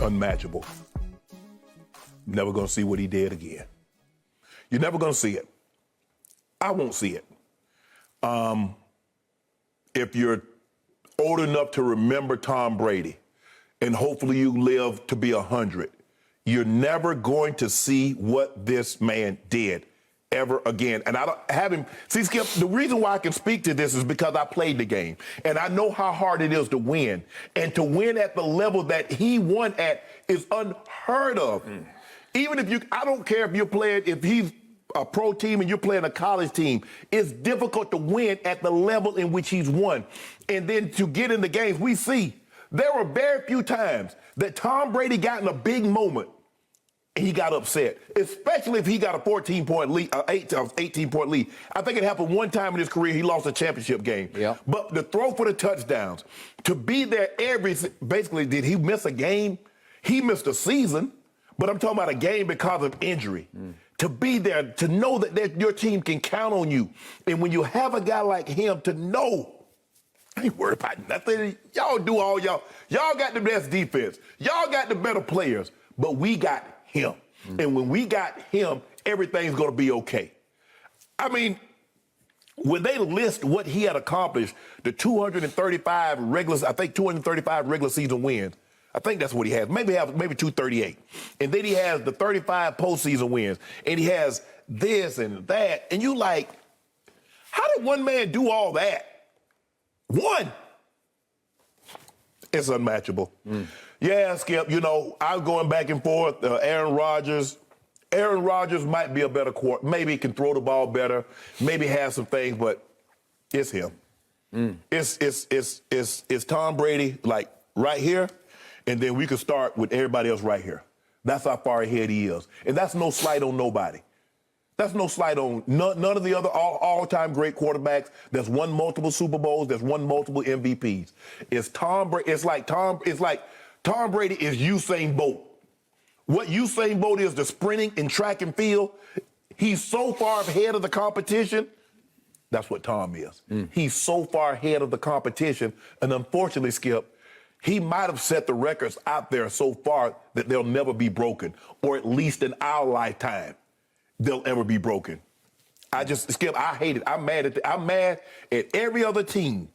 unmatchable. Never going to see what he did again. You're never going to see it. I won't see it. If you're old enough to remember Tom Brady, and hopefully you live to be 100, you're never going to see what this man did ever again. And I don't have him. See, Skip, the reason why I can speak to this is because I played the game. And I know how hard it is to win. And to win at the level that he won at is unheard of. Even if I don't care if you're playing, if he's a pro team and you're playing a college team, it's difficult to win at the level in which he's won. And then to get in the games, we see there were very few times that Tom Brady got in a big moment and he got upset, especially if he got a 14-point lead, 18-point lead. I think it happened one time in his career. He lost a championship game. Yeah. But the throw for the touchdowns, to be there basically, did he miss a game? He missed a season, but I'm talking about a game because of injury. To be there, to know that your team can count on you. And when you have a guy like him, to know, I ain't worried about nothing. Y'all do all y'all. Y'all got the best defense. Y'all got the better players. But we got him. And when we got him, everything's going to be okay. I mean, when they list what he had accomplished, the 235 regular season wins, I think that's what he has. Maybe 238. And then he has the 35 postseason wins. And he has this and that. And you like, how did one man do all that? One. It's unmatchable. Yeah, Skip, I'm going back and forth. Aaron Rodgers might be a better quarterback. Maybe he can throw the ball better. Maybe have some things, but it's him. It's Tom Brady, like, right here. And then we could start with everybody else right here. That's how far ahead he is. And that's no slight on nobody. That's no slight on none of the other all-time great quarterbacks that's won multiple Super Bowls, that's won multiple MVPs. It's Tom Brady. It's like Tom Brady is Usain Bolt. What Usain Bolt is, the sprinting in track and field, he's so far ahead of the competition. That's what Tom is. He's so far ahead of the competition. And unfortunately, Skip, he might have set the records out there so far that they'll never be broken, or at least in our lifetime, they'll ever be broken. Skip, I hate it. I'm mad at every other team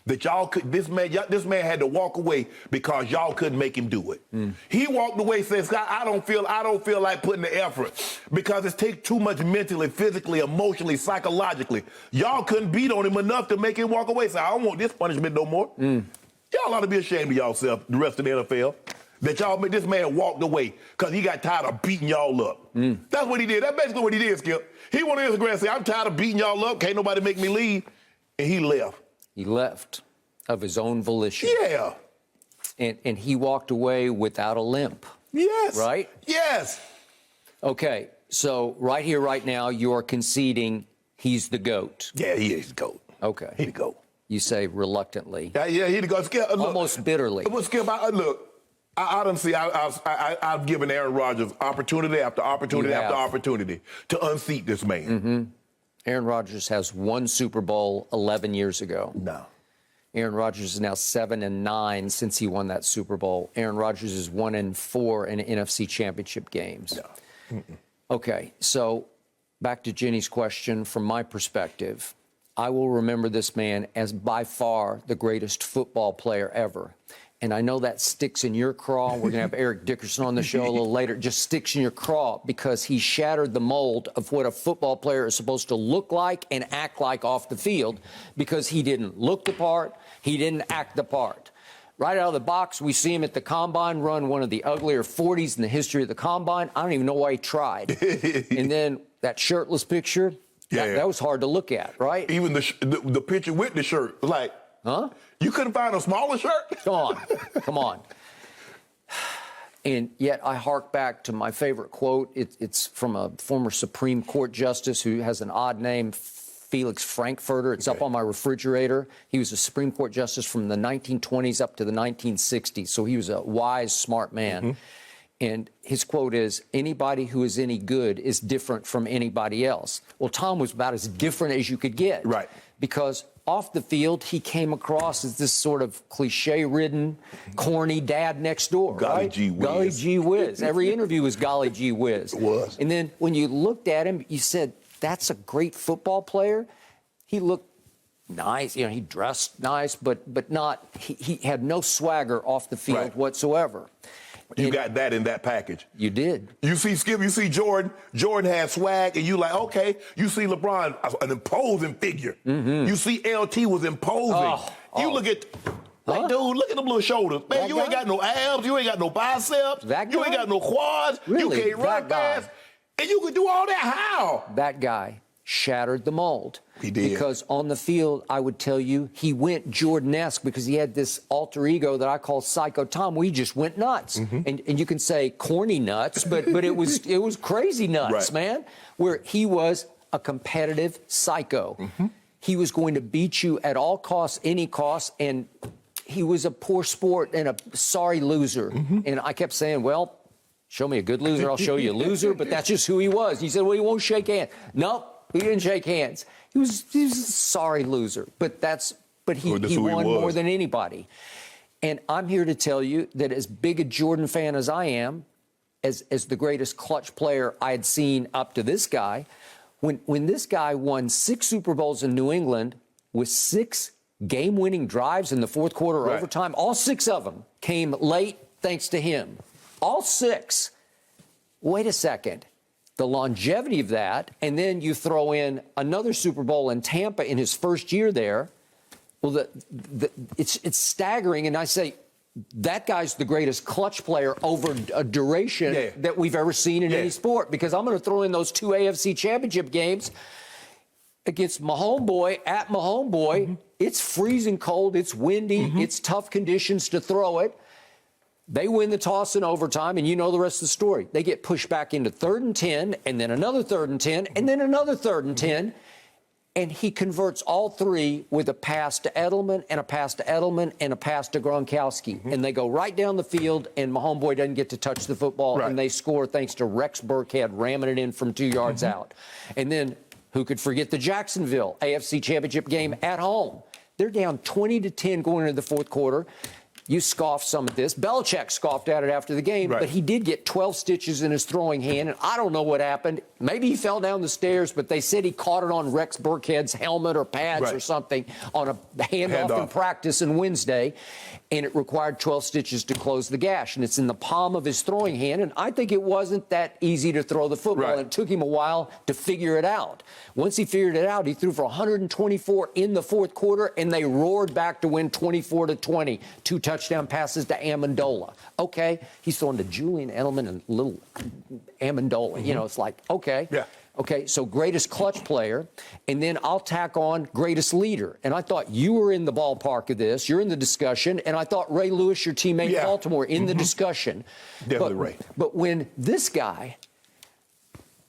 that this man had to walk away because y'all couldn't make him do it. He walked away saying, Scott, I don't feel like putting the effort because it takes too much mentally, physically, emotionally, psychologically. Y'all couldn't beat on him enough to make him walk away. So I don't want this punishment no more. Y'all ought to be ashamed of yourself, the rest of the NFL, that this man walked away because he got tired of beating y'all up. That's what he did. That's basically what he did, Skip. He went on Instagram and said, I'm tired of beating y'all up. Can't nobody make me leave. And he left. He left of his own volition. Yeah. And he walked away without a limp. Yes. Right? Yes. Okay, so right here, right now, you're conceding he's the GOAT. Yeah, he is the GOAT. Okay. He the GOAT. You say reluctantly. Yeah, he the GOAT. Skip, almost bitterly. But Skip, I've given Aaron Rodgers opportunity after opportunity after opportunity to unseat this man. Aaron Rodgers has one Super Bowl 11 years ago. No. Aaron Rodgers is now 7-9 since he won that Super Bowl. Aaron Rodgers is 1-4 in NFC Championship games. No. Okay, so back to Jenny's question. From my perspective, I will remember this man as by far the greatest football player ever. And I know that sticks in your craw. We're going to have Eric Dickerson on the show a little later. It just sticks in your craw because he shattered the mold of what a football player is supposed to look like and act like off the field because he didn't look the part, he didn't act the part. Right out of the box, we see him at the Combine run one of the uglier 40s in the history of the Combine. I don't even know why he tried. And then that shirtless picture, that was hard to look at, right? Even the picture with the shirt, like, huh? You couldn't find a smaller shirt? Come on. And yet I hark back to my favorite quote. It's from a former Supreme Court justice who has an odd name, Felix Frankfurter. It's up on my refrigerator. He was a Supreme Court justice from the 1920s up to the 1960s. So he was a wise, smart man. And his quote is, anybody who is any good is different from anybody else. Well, Tom was about as different as you could get. Right. Because off the field, he came across as this sort of cliche-ridden, corny dad next door. Golly right? gee whiz. Golly gee whiz. Every interview was golly gee whiz. It was. And then when you looked at him, you said, that's a great football player. He looked nice. You know, he dressed nice, but not. He had no swagger off the field whatsoever. You got that in that package. You did. You see Skip, you see Jordan. Jordan had swag, and you like, okay. You see LeBron, an imposing figure. You see LT was imposing. You look at, like, dude, look at them little shoulders. Man, That you ain't guy? got no abs. You ain't got no biceps. That You ain't guy? got no quads. Really? You can't run That guy? fast. And you could do all that. How? That guy shattered the mold. He did. Because on the field, I would tell you, he went Jordan-esque because he had this alter ego that I call Psycho Tom, where he just went nuts. And you can say corny nuts, but it was crazy nuts, man, where he was a competitive psycho. He was going to beat you at all costs, any cost, and he was a poor sport and a sorry loser. And I kept saying, well, show me a good loser, I'll show you a loser, but that's just who he was. He said, well, he won't shake hands. Nope. He didn't shake hands. He was a sorry loser, but he won more than anybody. And I'm here to tell you that as big a Jordan fan as I am, as the greatest clutch player I had seen up to this guy, when this guy won 6 Super Bowls in New England with 6 game-winning drives in the fourth quarter or overtime, all 6 of them came late thanks to him. All 6. Wait a second. The longevity of that, and then you throw in another Super Bowl in Tampa in his first year there. Well, it's staggering, and I say that guy's the greatest clutch player over a duration that we've ever seen in any sport. Because I'm going to throw in those 2 AFC Championship games against my homeboy at my homeboy. It's freezing cold, it's windy, it's tough conditions to throw it. They win the toss in overtime, and you know the rest of the story. They get pushed back into 3rd and 10, and then another 3rd and 10, and then another 3rd and 10. And he converts all 3 with a pass to Edelman and a pass to Edelman and a pass to Gronkowski. And they go right down the field, and my homeboy doesn't get to touch the football, and they score thanks to Rex Burkhead ramming it in from 2 yards out. And then who could forget the Jacksonville AFC Championship game at home? They're down 20-10 going into the fourth quarter. You scoffed some at this. Belichick scoffed at it after the game, but he did get 12 stitches in his throwing hand, and I don't know what happened. Maybe he fell down the stairs, but they said he caught it on Rex Burkhead's helmet or pads or something on a handoff in practice on Wednesday, and it required 12 stitches to close the gash, and it's in the palm of his throwing hand, and I think it wasn't that easy to throw the football, and it took him a while to figure it out. Once he figured it out, he threw for 124 in the fourth quarter, and they roared back to win 24-20. 2 touchdown passes to Amendola. Okay, he's throwing to Julian Edelman and little Amendola. You know, it's like, okay. Okay, so greatest clutch player, and then I'll tack on greatest leader. And I thought you were in the ballpark of this. You're in the discussion. And I thought Ray Lewis, your teammate in Baltimore, in the discussion. Definitely Ray. But when this guy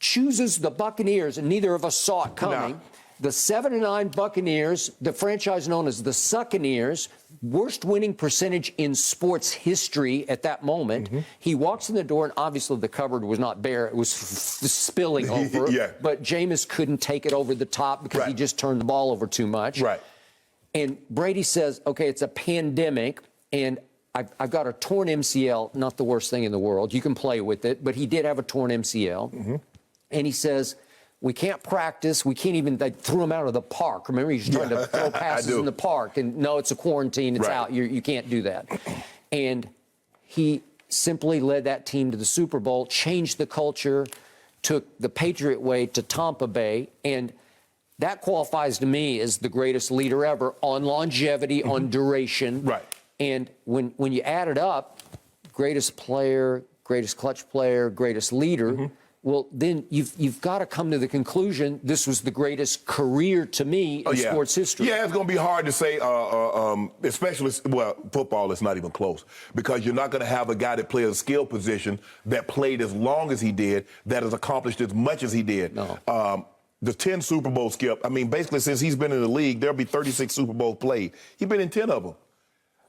chooses the Buccaneers, and neither of us saw it coming, the 7-9 Buccaneers, the franchise known as the Succaneers, worst winning percentage in sports history at that moment. He walks in the door, and obviously the cupboard was not bare. It was spilling over. But Jameis couldn't take it over the top because he just turned the ball over too much. And Brady says, okay, it's a pandemic, and I've got a torn MCL, not the worst thing in the world. You can play with it, but he did have a torn MCL. And he says, we can't practice. We can't even, they threw him out of the park. Remember, he's trying to throw passes in the park. And no, it's a quarantine. It's out. You can't do that. And he simply led that team to the Super Bowl, changed the culture, took the Patriot way to Tampa Bay. And that qualifies to me as the greatest leader ever on longevity, on duration. And when you add it up, greatest player, greatest clutch player, greatest leader, well, then you've got to come to the conclusion this was the greatest career to me in sports history. Yeah, it's going to be hard to say, especially, well, football is not even close, because you're not going to have a guy that plays a skill position that played as long as he did, that has accomplished as much as he did. The 10 Super Bowl skip, I mean, basically since he's been in the league, there'll be 36 Super Bowls played. He's been in 10 of them.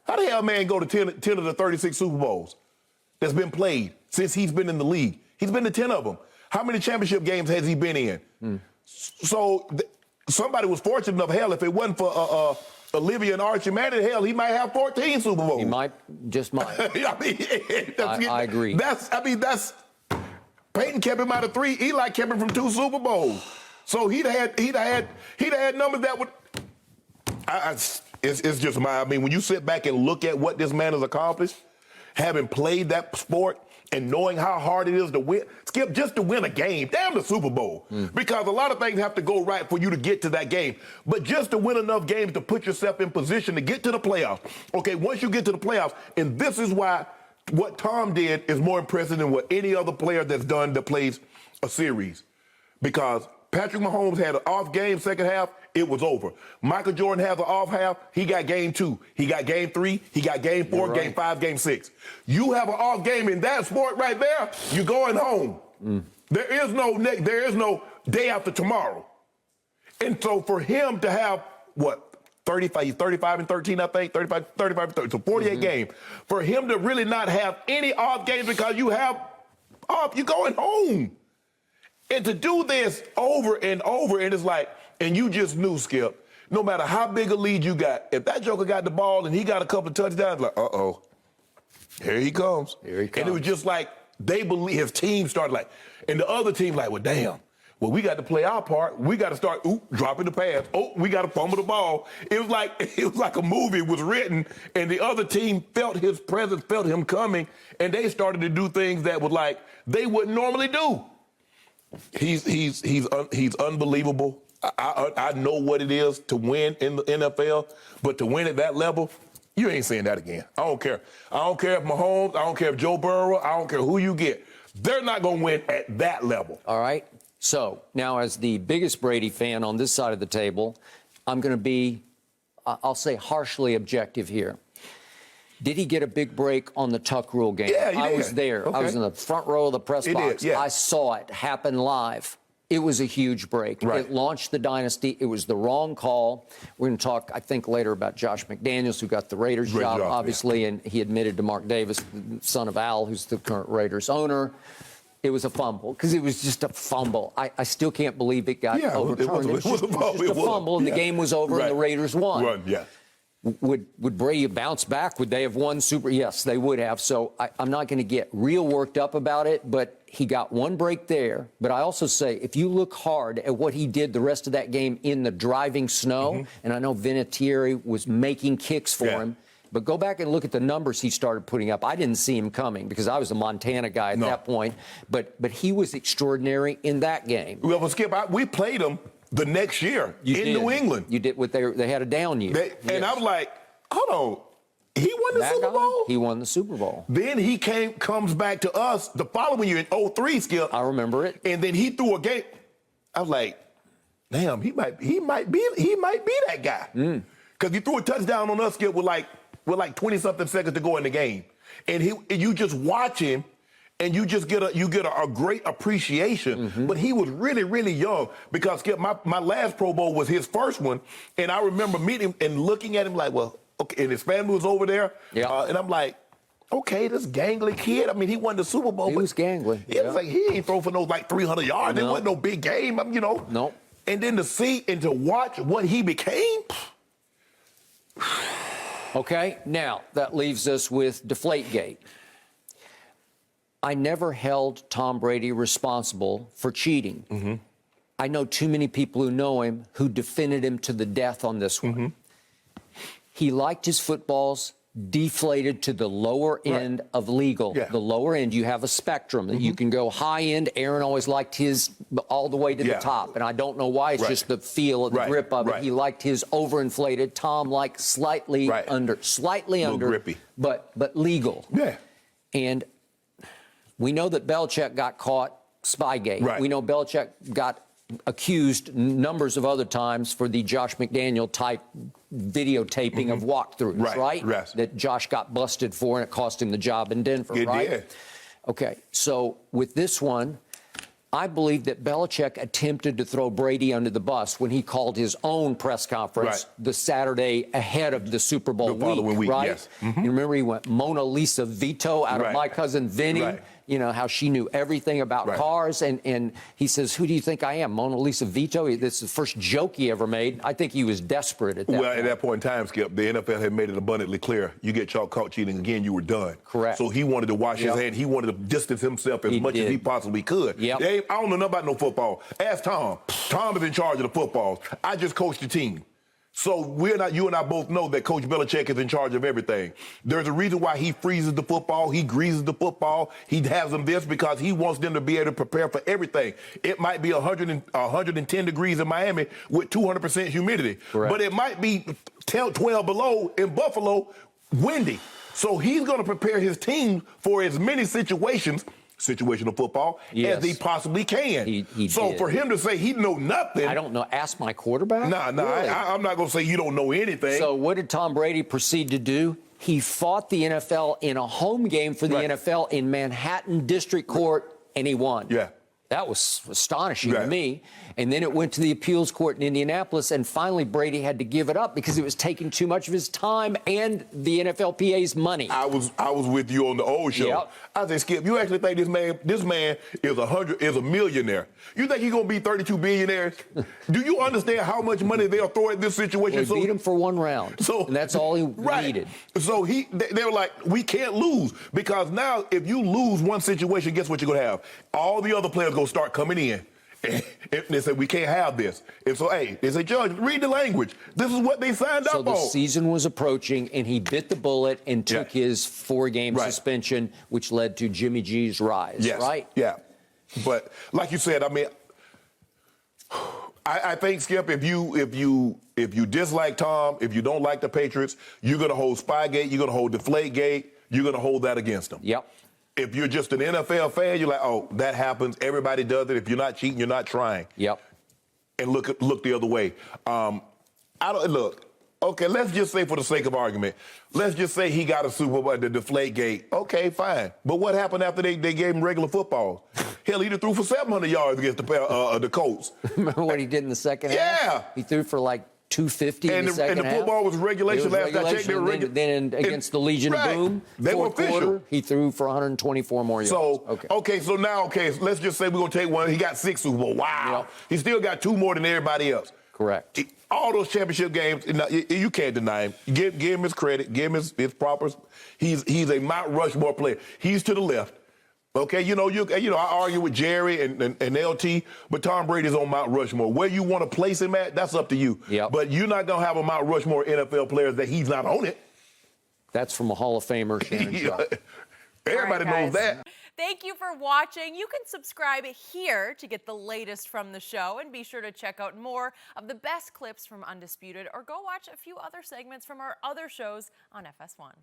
How the hell, man, go to 10 of the 36 Super Bowls that's been played since he's been in the league? He's been to 10 of them. How many championship games has he been in? So somebody was fortunate enough, hell, if it wasn't for Olivia and Archie Manning, hell, he might have 14 Super Bowls. He might, just might. I agree. Peyton kept him out of 3. Eli kept him from 2 Super Bowls. So he'd had numbers that would. It's just I mean, when you sit back and look at what this man has accomplished, having played that sport and knowing how hard it is to win, Skip, just to win a game, damn the Super Bowl. Because a lot of things have to go right for you to get to that game. But just to win enough games to put yourself in position to get to the playoffs. Okay, once you get to the playoffs, and this is why what Tom did is more impressive than what any other player that plays a series. Because Patrick Mahomes had an off game second half, it was over. Michael Jordan has an off half, he got game 2. He got game 3, he got game 4, game 5, game 6. You have an off game in that sport right there, you're going home. There is no day after tomorrow. And so for him to have, 35 and 13, I think, 35 and 13, so 48 games. For him to really not have any off games because you have off, you're going home. And to do this over and over, and it's like, and you just knew, Skip, no matter how big a lead you got, if that joker got the ball and he got a couple of touchdowns, like, uh-oh, here he comes. Here he comes. And it was just like, they believe, his team started like, and the other team like, well, damn, well, we got to play our part. We got to start, dropping the pass. We got to fumble the ball. It was like a movie was written, and the other team felt his presence, felt him coming, and they started to do things that would like, they wouldn't normally do. He's unbelievable. I know what it is to win in the NFL, but to win at that level, you ain't seeing that again. I don't care. I don't care if Mahomes, I don't care if Joe Burrow, I don't care who you get. They're not going to win at that level. All right. So now as the biggest Brady fan on this side of the table, I'm going to be, I'll say, harshly objective here. Did he get a big break on the Tuck Rule game? Yeah, he did. I was there. Okay. I was in the front row of the press box. Yeah. I saw it happen live. It was a huge break. Right. It launched the dynasty. It was the wrong call. We're going to talk, I think, later about Josh McDaniels, who got the Raiders job, obviously, and he admitted to Mark Davis, the son of Al, who's the current Raiders owner. It was a fumble, because it was just a fumble. I still can't believe it got overturned. It was just a fumble, and the game was over, and the Raiders won. Would Brady bounce back? Would they have won Super? Yes, they would have. So I'm not going to get real worked up about it, but he got one break there. But I also say, if you look hard at what he did the rest of that game in the driving snow, and I know Vinatieri was making kicks for him, but go back and look at the numbers he started putting up. I didn't see him coming because I was a Montana guy at that point, but he was extraordinary in that game. Well, but Skip, we played him the next year in New England. You did what they had a down year. And I was like, hold on. He won the Super Bowl? He won the Super Bowl. Then he comes back to us the following year in 03, Skip. I remember it. And then he threw a game. I was like, damn, he might be that guy. Because he threw a touchdown on us, Skip, with like 20-something seconds to go in the game. And you just watch him, and you just get a great appreciation. But he was really, really young, because Skip, my last Pro Bowl was his first one, and I remember meeting him and looking at him like, well, okay, and his family was over there, and I'm like, okay, this gangly kid. I mean, he won the Super Bowl. He was gangly. It was like he ain't throw for no 300 yards. It wasn't no big game, Nope. And then to see and to watch what he became. Okay, now that leaves us with Deflategate. I never held Tom Brady responsible for cheating. I know too many people who know him who defended him to the death on this one. He liked his footballs deflated to the lower end of legal. The lower end, you have a spectrum that you can go high end. Aaron always liked his all the way to the top, and I don't know why. It's just the feel of the grip of it. He liked his overinflated. Tom liked slightly under, grippy, but legal. And we know that Belichick got caught Spygate. We know Belichick got accused numbers of other times for the Josh McDaniel type videotaping of walkthroughs, that Josh got busted for, and it cost him the job in Denver, Okay, so with this one, I believe that Belichick attempted to throw Brady under the bus when he called his own press conference the Saturday ahead of the Super Bowl week, You remember he went Mona Lisa veto out of my cousin Vinny, you know, how she knew everything about cars. And he says, who do you think I am, Mona Lisa Vito? This is the first joke he ever made. I think he was desperate at that point. At that point in time, Skip, the NFL had made it abundantly clear. You get caught cheating again, you were done. Correct. So he wanted to wash his hands. He wanted to distance himself as much as he possibly could. Yep. I don't know nothing about no football. Ask Tom. Tom is in charge of the football. I just coached the team. So you and I both know that Coach Belichick is in charge of everything. There's a reason why he freezes the football, he greases the football, he has them this because he wants them to be able to prepare for everything. It might be 110 degrees in Miami with 200% humidity. Correct. But it might be 12 below in Buffalo, windy. So he's going to prepare his team for as many situational football as he possibly can. He so did. For him to say he know nothing. I don't know. Ask my quarterback? No, really? I'm not going to say you don't know anything. So what did Tom Brady proceed to do? He fought the NFL in a home game for the NFL in Manhattan District Court, and he won. Yeah. That was astonishing to me. And then it went to the appeals court in Indianapolis, and finally Brady had to give it up because it was taking too much of his time and the NFLPA's money. I was with you on the old show. Yep. I said, Skip, you actually think this man is a millionaire? You think he's gonna be 32 billionaires? Do you understand how much money they'll throw at this situation? They beat him for one round. And that's all he needed. So they were like, we can't lose, because now if you lose one situation, guess what you're gonna have? All the other players gonna start coming in. And they said, we can't have this. And so, hey, they say, Judge, read the language. This is what they signed up on. So the season was approaching, and he bit the bullet and took his 4-game suspension, which led to Jimmy G's rise, right? Yeah. But like you said, I mean, I think, Skip, if you dislike Tom, if you don't like the Patriots, you're going to hold Spygate, you're going to hold Deflategate, you're going to hold that against them. Yep. If you're just an NFL fan, you're like, oh, that happens. Everybody does it. If you're not cheating, you're not trying. Yep. And look the other way. Okay, let's just say, for the sake of argument, let's just say he got a Super Bowl, the Deflategate. Okay, fine. But what happened after they gave him regular football? Hell, he threw for 700 yards against the Colts. Remember what he did in the second half? Yeah. He threw for like 250 in the second half. And the football was regulation. Last I checked, they were regulation. Then against the Legion of Boom, they were official. Quarter, he threw for 124 more yards. So, let's just say we're going to take one. He got 6 Super Bowl. Wow. Yep. He still got 2 more than everybody else. Correct. All those championship games, you can't deny him. Give him his credit. Give him his proper. He's a Mount Rushmore player. He's to the left. Okay, I argue with Jerry and LT, but Tom Brady's on Mount Rushmore. Where you want to place him at, that's up to you. Yep. But you're not going to have a Mount Rushmore NFL players that he's not on it. That's from a Hall of Famer, Shannon Sharpe. Everybody knows that. Thank you for watching. You can subscribe here to get the latest from the show, and be sure to check out more of the best clips from Undisputed, or go watch a few other segments from our other shows on FS1.